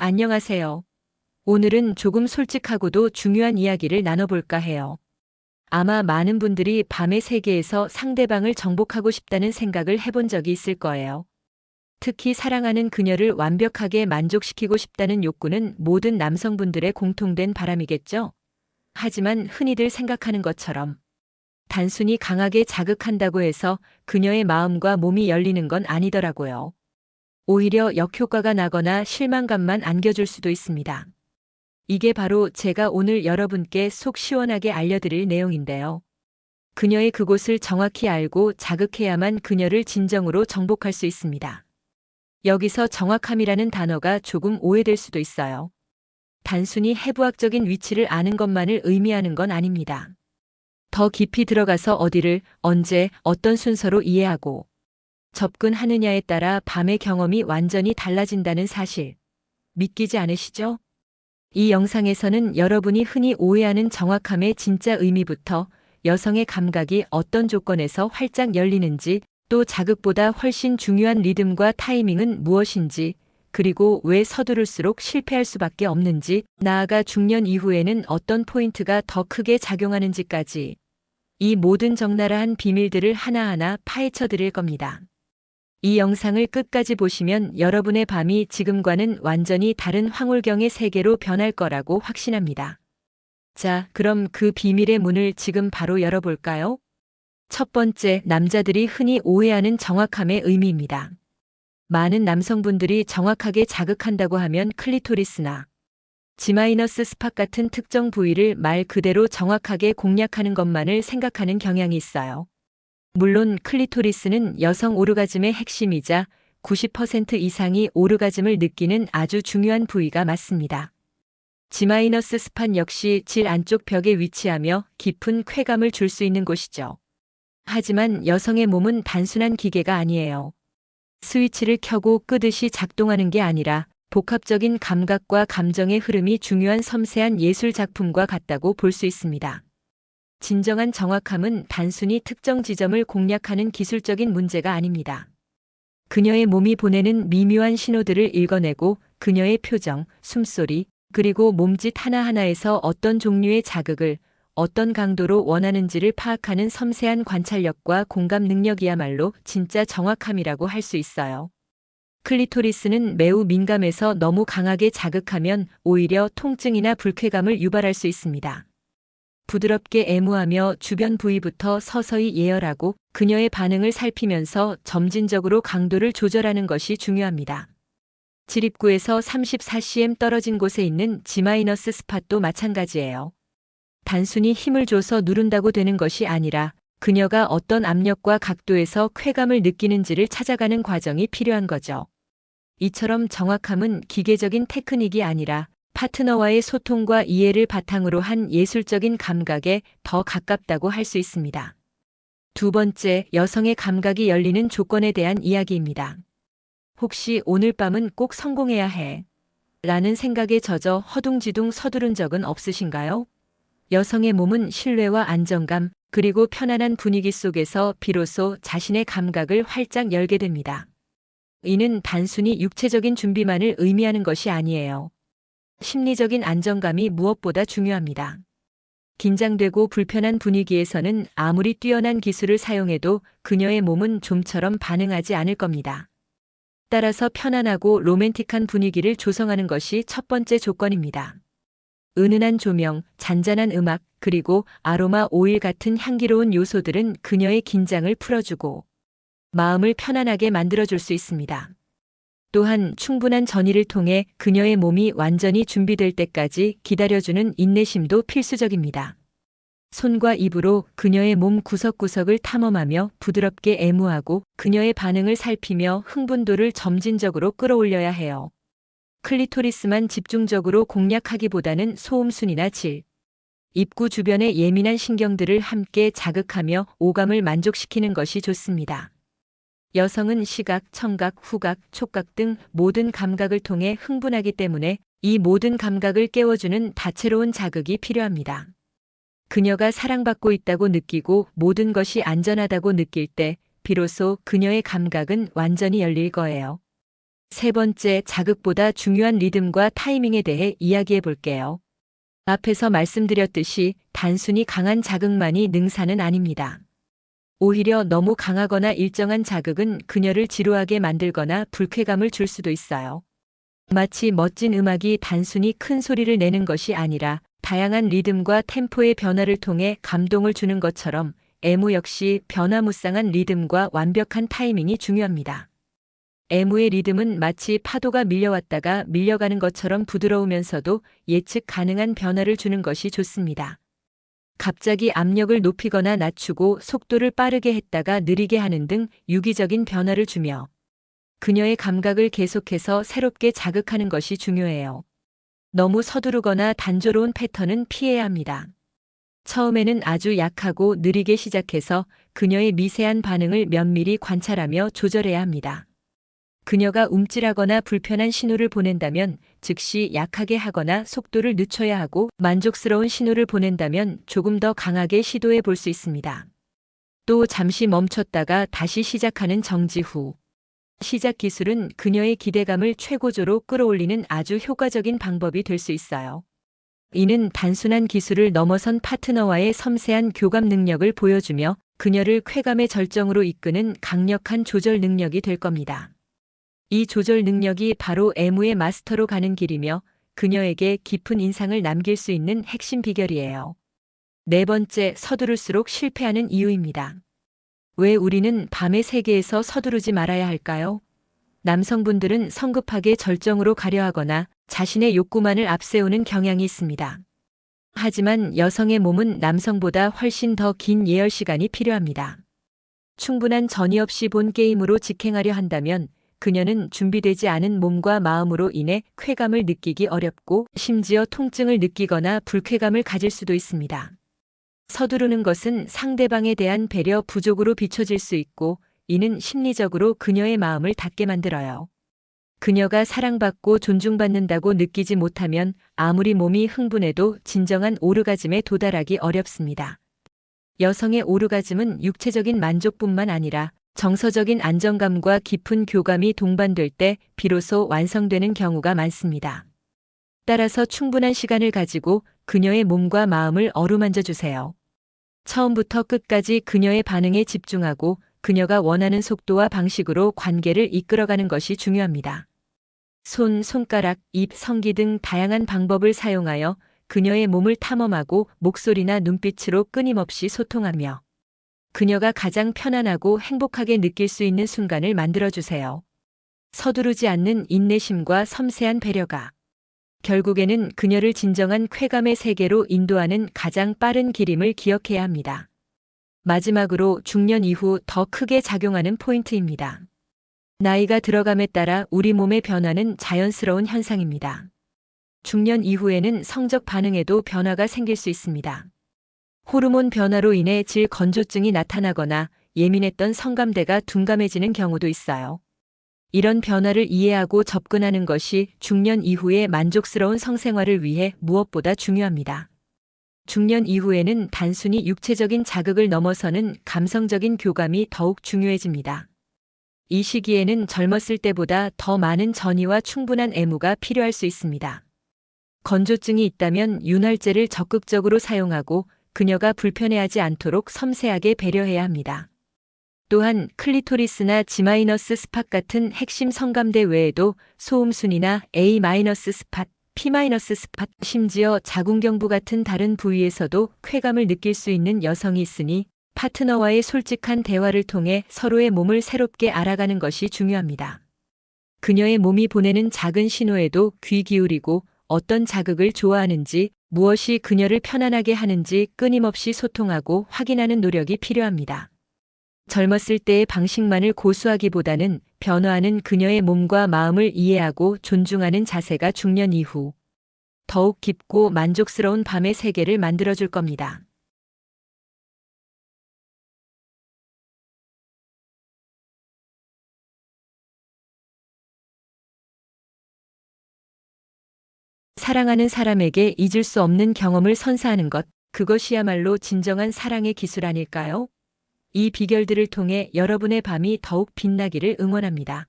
안녕하세요. 오늘은 조금 솔직하고도 중요한 이야기를 나눠볼까 해요. 아마 많은 분들이 밤의 세계에서 상대방을 정복하고 싶다는 생각을 해본 적이 있을 거예요. 특히 사랑하는 그녀를 완벽하게 만족시키고 싶다는 욕구는 모든 남성분들의 공통된 바람이겠죠? 하지만 흔히들 생각하는 것처럼 단순히 강하게 자극한다고 해서 그녀의 마음과 몸이 열리는 건 아니더라고요. 오히려 역효과가 나거나 실망감만 안겨줄 수도 있습니다. 이게 바로 제가 오늘 여러분께 속 시원하게 알려드릴 내용인데요. 그녀의 그곳을 정확히 알고 자극해야만 그녀를 진정으로 정복할 수 있습니다. 여기서 정확함이라는 단어가 조금 오해될 수도 있어요. 단순히 해부학적인 위치를 아는 것만을 의미하는 건 아닙니다. 더 깊이 들어가서 어디를, 언제, 어떤 순서로 이해하고 접근하느냐에 따라 밤의 경험이 완전히 달라진다는 사실. 믿기지 않으시죠? 이 영상에서는 여러분이 흔히 오해하는 정확함의 진짜 의미부터 여성의 감각이 어떤 조건에서 활짝 열리는지, 또 자극보다 훨씬 중요한 리듬과 타이밍은 무엇인지, 그리고 왜 서두를수록 실패할 수밖에 없는지, 나아가 중년 이후에는 어떤 포인트가 더 크게 작용하는지까지 이 모든 적나라한 비밀들을 하나하나 파헤쳐 드릴 겁니다. 이 영상을 끝까지 보시면 여러분의 밤이 지금과는 완전히 다른 황홀경의 세계로 변할 거라고 확신합니다. 자, 그럼 그 비밀의 문을 지금 바로 열어볼까요? 첫 번째, 남자들이 흔히 오해하는 정확함의 의미입니다. 많은 남성분들이 정확하게 자극한다고 하면 클리토리스나 지마이너스 스팟 같은 특정 부위를 말 그대로 정확하게 공략하는 것만을 생각하는 경향이 있어요. 물론 클리토리스는 여성 오르가즘의 핵심이자 90% 이상이 오르가즘을 느끼는 아주 중요한 부위가 맞습니다. 지마이너스 스팟 역시 질 안쪽 벽에 위치하며 깊은 쾌감을 줄 수 있는 곳이죠. 하지만 여성의 몸은 단순한 기계가 아니에요. 스위치를 켜고 끄듯이 작동하는 게 아니라 복합적인 감각과 감정의 흐름이 중요한 섬세한 예술 작품과 같다고 볼 수 있습니다. 진정한 정확함은 단순히 특정 지점을 공략하는 기술적인 문제가 아닙니다. 그녀의 몸이 보내는 미묘한 신호들을 읽어내고 그녀의 표정, 숨소리, 그리고 몸짓 하나하나에서 어떤 종류의 자극을 어떤 강도로 원하는지를 파악하는 섬세한 관찰력과 공감 능력이야말로 진짜 정확함이라고 할 수 있어요. 클리토리스는 매우 민감해서 너무 강하게 자극하면 오히려 통증이나 불쾌감을 유발할 수 있습니다. 부드럽게 애무하며 주변 부위부터 서서히 예열하고 그녀의 반응을 살피면서 점진적으로 강도를 조절하는 것이 중요합니다. 질입구에서 34cm 떨어진 곳에 있는 G- 스팟도 마찬가지예요. 단순히 힘을 줘서 누른다고 되는 것이 아니라 그녀가 어떤 압력과 각도에서 쾌감을 느끼는지를 찾아가는 과정이 필요한 거죠. 이처럼 정확함은 기계적인 테크닉이 아니라 파트너와의 소통과 이해를 바탕으로 한 예술적인 감각에 더 가깝다고 할 수 있습니다. 두 번째, 여성의 감각이 열리는 조건에 대한 이야기입니다. 혹시 오늘 밤은 꼭 성공해야 해 라는 생각에 젖어 허둥지둥 서두른 적은 없으신가요? 여성의 몸은 신뢰와 안정감, 그리고 편안한 분위기 속에서 비로소 자신의 감각을 활짝 열게 됩니다. 이는 단순히 육체적인 준비만을 의미하는 것이 아니에요. 심리적인 안정감이 무엇보다 중요합니다. 긴장되고 불편한 분위기에서는 아무리 뛰어난 기술을 사용해도 그녀의 몸은 좀처럼 반응하지 않을 겁니다. 따라서 편안하고 로맨틱한 분위기를 조성하는 것이 첫 번째 조건입니다. 은은한 조명, 잔잔한 음악, 그리고 아로마 오일 같은 향기로운 요소들은 그녀의 긴장을 풀어주고 마음을 편안하게 만들어줄 수 있습니다. 또한 충분한 전이를 통해 그녀의 몸이 완전히 준비될 때까지 기다려주는 인내심도 필수적입니다. 손과 입으로 그녀의 몸 구석구석을 탐험하며 부드럽게 애무하고 그녀의 반응을 살피며 흥분도를 점진적으로 끌어올려야 해요. 클리토리스만 집중적으로 공략하기보다는 소음순이나 질, 입구 주변의 예민한 신경들을 함께 자극하며 오감을 만족시키는 것이 좋습니다. 여성은 시각, 청각, 후각, 촉각 등 모든 감각을 통해 흥분하기 때문에 이 모든 감각을 깨워주는 다채로운 자극이 필요합니다. 그녀가 사랑받고 있다고 느끼고 모든 것이 안전하다고 느낄 때 비로소 그녀의 감각은 완전히 열릴 거예요. 세 번째, 자극보다 중요한 리듬과 타이밍에 대해 이야기해 볼게요. 앞에서 말씀드렸듯이 단순히 강한 자극만이 능사는 아닙니다. 오히려 너무 강하거나 일정한 자극은 그녀를 지루하게 만들거나 불쾌감을 줄 수도 있어요. 마치 멋진 음악이 단순히 큰 소리를 내는 것이 아니라 다양한 리듬과 템포의 변화를 통해 감동을 주는 것처럼 애무 역시 변화무쌍한 리듬과 완벽한 타이밍이 중요합니다. 애무의 리듬은 마치 파도가 밀려왔다가 밀려가는 것처럼 부드러우면서도 예측 가능한 변화를 주는 것이 좋습니다. 갑자기 압력을 높이거나 낮추고 속도를 빠르게 했다가 느리게 하는 등 유기적인 변화를 주며 그녀의 감각을 계속해서 새롭게 자극하는 것이 중요해요. 너무 서두르거나 단조로운 패턴은 피해야 합니다. 처음에는 아주 약하고 느리게 시작해서 그녀의 미세한 반응을 면밀히 관찰하며 조절해야 합니다. 그녀가 움찔하거나 불편한 신호를 보낸다면 즉시 약하게 하거나 속도를 늦춰야 하고, 만족스러운 신호를 보낸다면 조금 더 강하게 시도해 볼 수 있습니다. 또 잠시 멈췄다가 다시 시작하는 정지 후. 시작 기술은 그녀의 기대감을 최고조로 끌어올리는 아주 효과적인 방법이 될 수 있어요. 이는 단순한 기술을 넘어선 파트너와의 섬세한 교감 능력을 보여주며 그녀를 쾌감의 절정으로 이끄는 강력한 조절 능력이 될 겁니다. 이 조절 능력이 바로 애무의 마스터로 가는 길이며 그녀에게 깊은 인상을 남길 수 있는 핵심 비결이에요. 네 번째, 서두를수록 실패하는 이유입니다. 왜 우리는 밤의 세계에서 서두르지 말아야 할까요? 남성분들은 성급하게 절정으로 가려 하거나 자신의 욕구만을 앞세우는 경향이 있습니다. 하지만 여성의 몸은 남성보다 훨씬 더 긴 예열 시간이 필요합니다. 충분한 전이 없이 본 게임으로 직행하려 한다면 그녀는 준비되지 않은 몸과 마음으로 인해 쾌감을 느끼기 어렵고 심지어 통증을 느끼거나 불쾌감을 가질 수도 있습니다. 서두르는 것은 상대방에 대한 배려 부족으로 비춰질 수 있고, 이는 심리적으로 그녀의 마음을 닫게 만들어요. 그녀가 사랑받고 존중받는다고 느끼지 못하면 아무리 몸이 흥분해도 진정한 오르가즘에 도달하기 어렵습니다. 여성의 오르가즘은 육체적인 만족뿐만 아니라 정서적인 안정감과 깊은 교감이 동반될 때 비로소 완성되는 경우가 많습니다. 따라서 충분한 시간을 가지고 그녀의 몸과 마음을 어루만져 주세요. 처음부터 끝까지 그녀의 반응에 집중하고 그녀가 원하는 속도와 방식으로 관계를 이끌어가는 것이 중요합니다. 손, 손가락, 입, 성기 등 다양한 방법을 사용하여 그녀의 몸을 탐험하고 목소리나 눈빛으로 끊임없이 소통하며 그녀가 가장 편안하고 행복하게 느낄 수 있는 순간을 만들어주세요. 서두르지 않는 인내심과 섬세한 배려가 결국에는 그녀를 진정한 쾌감의 세계로 인도하는 가장 빠른 길임을 기억해야 합니다. 마지막으로 중년 이후 더 크게 작용하는 포인트입니다. 나이가 들어감에 따라 우리 몸의 변화는 자연스러운 현상입니다. 중년 이후에는 성적 반응에도 변화가 생길 수 있습니다. 호르몬 변화로 인해 질 건조증이 나타나거나 예민했던 성감대가 둔감해지는 경우도 있어요. 이런 변화를 이해하고 접근하는 것이 중년 이후의 만족스러운 성생활을 위해 무엇보다 중요합니다. 중년 이후에는 단순히 육체적인 자극을 넘어서는 감성적인 교감이 더욱 중요해집니다. 이 시기에는 젊었을 때보다 더 많은 전이와 충분한 애무가 필요할 수 있습니다. 건조증이 있다면 윤활제를 적극적으로 사용하고 그녀가 불편해하지 않도록 섬세하게 배려해야 합니다. 또한 클리토리스나 G- 스팟 같은 핵심 성감대 외에도 소음순이나 A- 스팟, P- 스팟, 심지어 자궁경부 같은 다른 부위에서도 쾌감을 느낄 수 있는 여성이 있으니 파트너와의 솔직한 대화를 통해 서로의 몸을 새롭게 알아가는 것이 중요합니다. 그녀의 몸이 보내는 작은 신호에도 귀 기울이고 어떤 자극을 좋아하는지, 무엇이 그녀를 편안하게 하는지 끊임없이 소통하고 확인하는 노력이 필요합니다. 젊었을 때의 방식만을 고수하기보다는 변화하는 그녀의 몸과 마음을 이해하고 존중하는 자세가 중년 이후 더욱 깊고 만족스러운 밤의 세계를 만들어줄 겁니다. 사랑하는 사람에게 잊을 수 없는 경험을 선사하는 것, 그것이야말로 진정한 사랑의 기술 아닐까요? 이 비결들을 통해 여러분의 밤이 더욱 빛나기를 응원합니다.